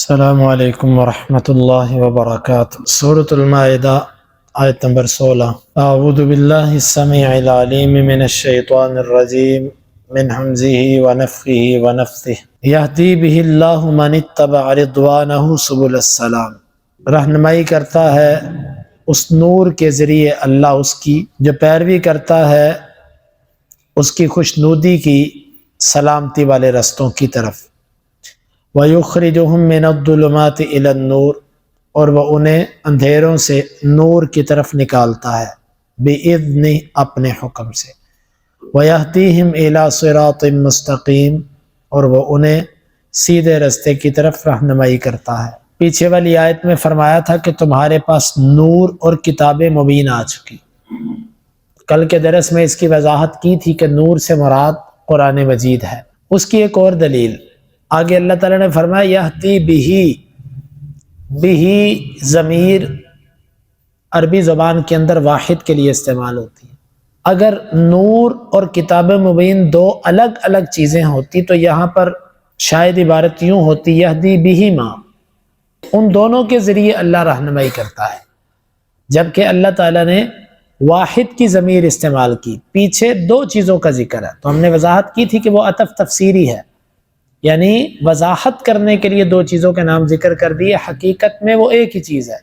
السلام علیکم ورحمۃ اللہ وبرکاتہ۔ سورۃ المائدہ آیت نمبر 16۔ اعوذ باللہ السمیع العلیم من الشیطان الرجیم من حمزہ ونفخہ ونفثہ یہدی بہ اللہ من اتبع رضوانہ سبل السلام۔ رہنمائی کرتا ہے اس نور کے ذریعے اللہ اس کی جو پیروی کرتا ہے اس کی خوشنودی کی سلامتی والے رستوں کی طرف۔ وَيُخْرِجُهُم مِّنَ الظُّلُمَاتِ إِلَى النُّورِ، اور وہ انہیں اندھیروں سے نور کی طرف نکالتا ہے بِإِذْنِهِ، اپنے حکم سے۔ وَيَهْدِيهِمْ إِلَى صِرَاطٍ مُسْتَقِيمٍ، اور وہ انہیں سیدھے رستے کی طرف رہنمائی کرتا ہے۔ پیچھے والی آیت میں فرمایا تھا کہ تمہارے پاس نور اور کتاب مبین آ چکی۔ کل کے درس میں اس کی وضاحت کی تھی کہ نور سے مراد قرآن مجید ہے۔ اس کی ایک اور دلیل آگے اللہ تعالیٰ نے فرمایا یہدی بہی ضمیر عربی زبان کے اندر واحد کے لیے استعمال ہوتی ہے۔ اگر نور اور کتاب مبین دو الگ الگ چیزیں ہوتی تو یہاں پر شاید عبارت یوں ہوتی یہدی بہما، ان دونوں کے ذریعے اللہ رہنمائی کرتا ہے، جبکہ اللہ تعالیٰ نے واحد کی ضمیر استعمال کی۔ پیچھے دو چیزوں کا ذکر ہے تو ہم نے وضاحت کی تھی کہ وہ عطف تفسیری ہے، یعنی وضاحت کرنے کے لیے دو چیزوں کے نام ذکر کر دیے، حقیقت میں وہ ایک ہی چیز ہے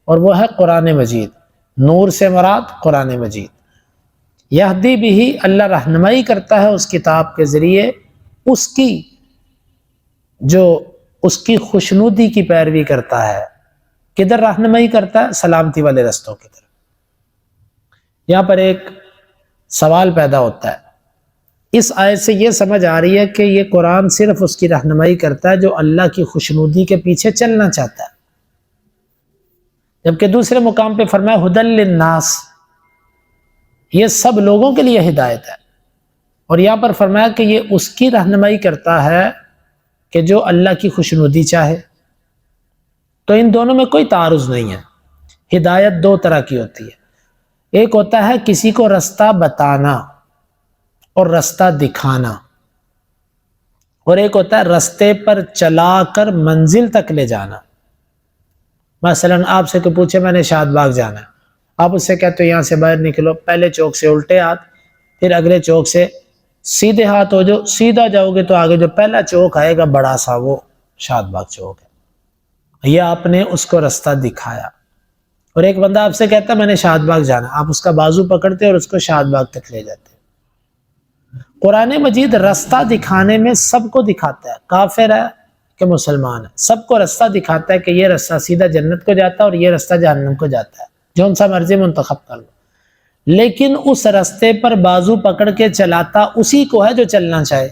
اور وہ ہے قرآن مجید۔ نور سے مراد قرآن مجید۔ یہدی بہی، اللہ رہنمائی کرتا ہے اس کتاب کے ذریعے اس کی جو اس کی خوشنودی کی پیروی کرتا ہے۔ کدھر رہنمائی کرتا ہے؟ سلامتی والے رستوں کی طرف۔ یہاں پر ایک سوال پیدا ہوتا ہے، اس آیت سے یہ سمجھ آ رہی ہے کہ یہ قرآن صرف اس کی رہنمائی کرتا ہے جو اللہ کی خوشنودی کے پیچھے چلنا چاہتا ہے، جبکہ دوسرے مقام پہ فرمایا ھدی للناس، یہ سب لوگوں کے لیے ہدایت ہے، اور یہاں پر فرمایا کہ یہ اس کی رہنمائی کرتا ہے کہ جو اللہ کی خوشنودی چاہے۔ تو ان دونوں میں کوئی تعارض نہیں ہے۔ ہدایت دو طرح کی ہوتی ہے، ایک ہوتا ہے کسی کو رستہ بتانا اور رستہ دکھانا، اور ایک ہوتا ہے رستے پر چلا کر منزل تک لے جانا۔ مثلا آپ سے کوئی پوچھے میں نے شاد باغ جانا ہے، آپ اس سے کہتے ہو یہاں سے باہر نکلو، پہلے چوک سے الٹے ہاتھ، پھر اگلے چوک سے سیدھے ہاتھ ہو جو سیدھا جاؤ گے تو آگے جو پہلا چوک آئے گا بڑا سا وہ شاد باغ چوک ہے۔ یہ آپ نے اس کو رستہ دکھایا۔ اور ایک بندہ آپ سے کہتا ہے میں نے شاد باغ جانا، آپ اس کا بازو پکڑتے اور اس کو شاد باغ تک لے جاتے۔ قرآن مجید رستہ دکھانے میں سب کو دکھاتا ہے، کافر ہے کہ مسلمان ہے، سب کو رستہ دکھاتا ہے کہ یہ رستہ سیدھا جنت کو جاتا ہے اور یہ رستہ جہنم کو جاتا ہے، جو ان سا مرضی منتخب کر لو۔ لیکن اس رستے پر بازو پکڑ کے چلاتا اسی کو ہے جو چلنا چاہے۔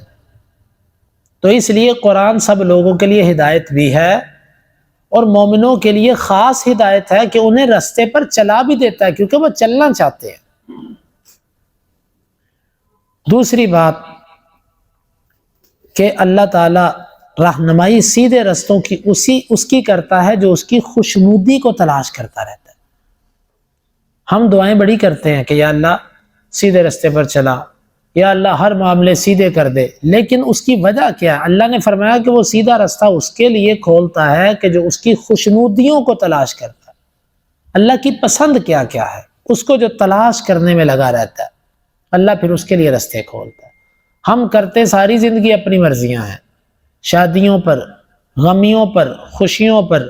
تو اس لیے قرآن سب لوگوں کے لیے ہدایت بھی ہے اور مومنوں کے لیے خاص ہدایت ہے کہ انہیں رستے پر چلا بھی دیتا ہے کیونکہ وہ چلنا چاہتے ہیں۔ دوسری بات کہ اللہ تعالی رہنمائی سیدھے رستوں کی اس کی کرتا ہے جو اس کی خوشنودی کو تلاش کرتا رہتا ہے۔ ہم دعائیں بڑی کرتے ہیں کہ یا اللہ سیدھے رستے پر چلا، یا اللہ ہر معاملے سیدھے کر دے، لیکن اس کی وجہ کیا ہے؟ اللہ نے فرمایا کہ وہ سیدھا رستہ اس کے لیے کھولتا ہے کہ جو اس کی خوشنودیوں کو تلاش کرتا ہے۔ اللہ کی پسند کیا کیا ہے اس کو جو تلاش کرنے میں لگا رہتا ہے، اللہ پھر اس کے لیے رستے کھولتا ہے۔ ہم کرتے ساری زندگی اپنی مرضیاں ہیں، شادیوں پر، غمیوں پر، خوشیوں پر،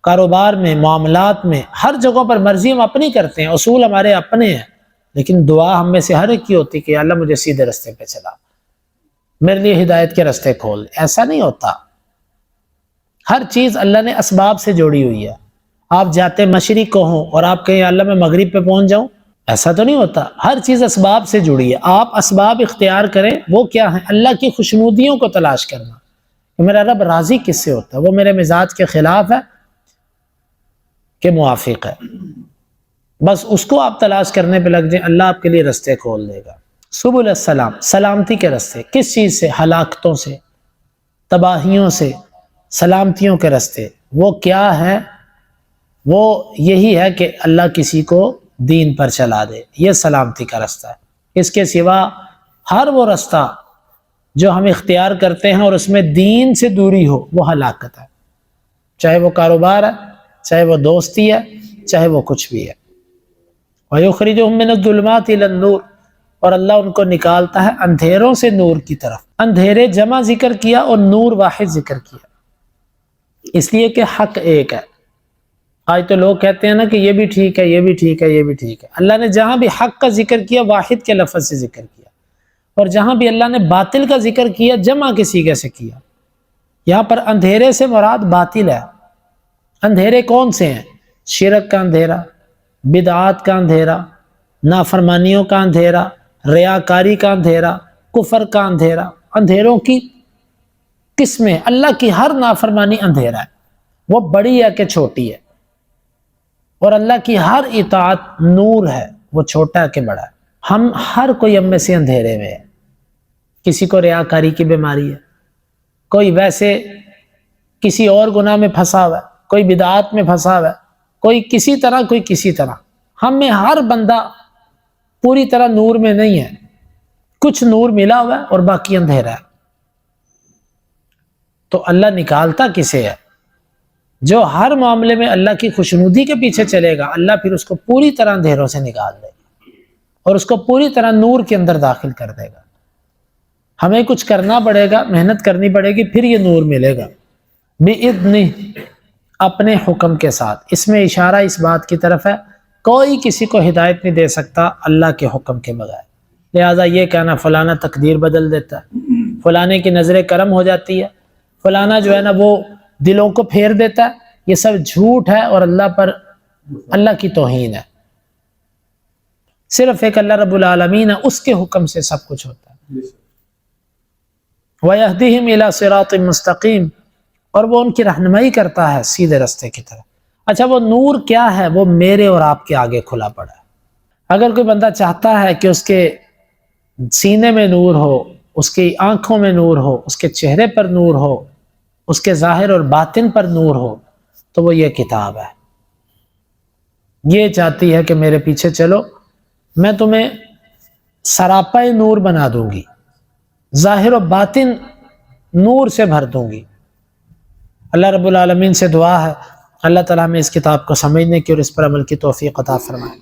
کاروبار میں، معاملات میں، ہر جگہوں پر مرضی ہم اپنی کرتے ہیں، اصول ہمارے اپنے ہیں، لیکن دعا ہم میں سے ہر ایک کی ہوتی کہ اللہ مجھے سیدھے رستے پہ چلا، میرے لیے ہدایت کے رستے کھول۔ ایسا نہیں ہوتا، ہر چیز اللہ نے اسباب سے جوڑی ہوئی ہے۔ آپ جاتے مشرق کو ہوں اور آپ کہیں اللہ میں مغرب پہ پہنچ جاؤں، ایسا تو نہیں ہوتا۔ ہر چیز اسباب سے جڑی ہے، آپ اسباب اختیار کریں۔ وہ کیا ہے؟ اللہ کی خوشنودیوں کو تلاش کرنا کہ میرا رب راضی کس سے ہوتا ہے، وہ میرے مزاج کے خلاف ہے کہ موافق ہے، بس اس کو آپ تلاش کرنے پہ لگ جائیں، اللہ آپ کے لیے رستے کھول دے گا۔ سبل السلام، سلامتی کے رستے، کس چیز سے؟ ہلاکتوں سے، تباہیوں سے، سلامتیوں کے رستے۔ وہ کیا ہے؟ وہ یہی ہے کہ اللہ کسی کو دین پر چلا دے، یہ سلامتی کا رستہ ہے۔ اس کے سوا ہر وہ رستہ جو ہم اختیار کرتے ہیں اور اس میں دین سے دوری ہو وہ ہلاکت ہے۔ چاہے وہ کاروبار ہے، چاہے وہ دوستی ہے، چاہے وہ کچھ بھی ہے۔ وَيُخْرِجُهُم مِّنَ الظُّلُمَاتِ إِلَى النُّورِ، اور اللہ ان کو نکالتا ہے اندھیروں سے نور کی طرف۔ اندھیرے جمع ذکر کیا اور نور واحد ذکر کیا، اس لیے کہ حق ایک ہے۔ آج تو لوگ کہتے ہیں نا کہ یہ بھی ٹھیک ہے، یہ بھی ٹھیک ہے، یہ بھی ٹھیک ہے۔ اللہ نے جہاں بھی حق کا ذکر کیا واحد کے لفظ سے ذکر کیا، اور جہاں بھی اللہ نے باطل کا ذکر کیا جمع کے صیغے سے کیا۔ یہاں پر اندھیرے سے مراد باطل ہے۔ اندھیرے کون سے ہیں؟ شرک کا اندھیرا، بدعات کا اندھیرا، نافرمانیوں کا اندھیرا، ریاکاری کا اندھیرا، کفر کا اندھیرا۔ اندھیروں کی قسمیں، اللہ کی ہر نافرمانی اندھیرا ہے، وہ بڑی ہے کہ چھوٹی ہے، اور اللہ کی ہر اطاعت نور ہے، وہ چھوٹا ہے کہ بڑا ہے۔ ہم ہر کوئی ہم میں سے اندھیرے میں ہے۔ کسی کو ریاکاری کی بیماری ہے، کوئی ویسے کسی اور گناہ میں پھنسا ہوا ہے، کوئی بدعات میں پھنسا ہوا ہے، کوئی کسی طرح، کوئی کسی طرح۔ ہم میں ہر بندہ پوری طرح نور میں نہیں ہے، کچھ نور ملا ہوا ہے اور باقی اندھیرا ہے۔ تو اللہ نکالتا کسے ہے؟ جو ہر معاملے میں اللہ کی خوشنودی کے پیچھے چلے گا، اللہ پھر اس کو پوری طرح اندھیروں سے نکال دے گا اور اس کو پوری طرح نور کے اندر داخل کر دے گا۔ ہمیں کچھ کرنا پڑے گا، محنت کرنی پڑے گی، پھر یہ نور ملے گا بِإِذْنِهِ، اپنے حکم کے ساتھ۔ اس میں اشارہ اس بات کی طرف ہے کوئی کسی کو ہدایت نہیں دے سکتا اللہ کے حکم کے بغیر۔ لہٰذا یہ کہنا فلانا تقدیر بدل دیتا ہے، فلانے کی نظر کرم ہو جاتی ہے، فلانا جو ہے نا وہ دلوں کو پھیر دیتا ہے، یہ سب جھوٹ ہے اور اللہ کی توہین ہے۔ صرف ایک اللہ رب العالمین ہے، اس کے حکم سے سب کچھ ہوتا ہے۔ وَيَهْدِهِمْ إِلَى صِرَاطٍ مُسْتَقِيمٍ، اور وہ ان کی رہنمائی کرتا ہے سیدھے راستے کی طرف۔ اچھا، وہ نور کیا ہے؟ وہ میرے اور آپ کے آگے کھلا پڑا ہے۔ اگر کوئی بندہ چاہتا ہے کہ اس کے سینے میں نور ہو، اس کی آنکھوں میں نور ہو، اس کے چہرے پر نور ہو، اس کے ظاہر اور باطن پر نور ہو، تو وہ یہ کتاب ہے۔ یہ چاہتی ہے کہ میرے پیچھے چلو، میں تمہیں سراپا نور بنا دوں گی، ظاہر و باطن نور سے بھر دوں گی۔ اللہ رب العالمین سے دعا ہے اللہ تعالیٰ ہمیں اس کتاب کو سمجھنے کی اور اس پر عمل کی توفیق عطا فرمائے۔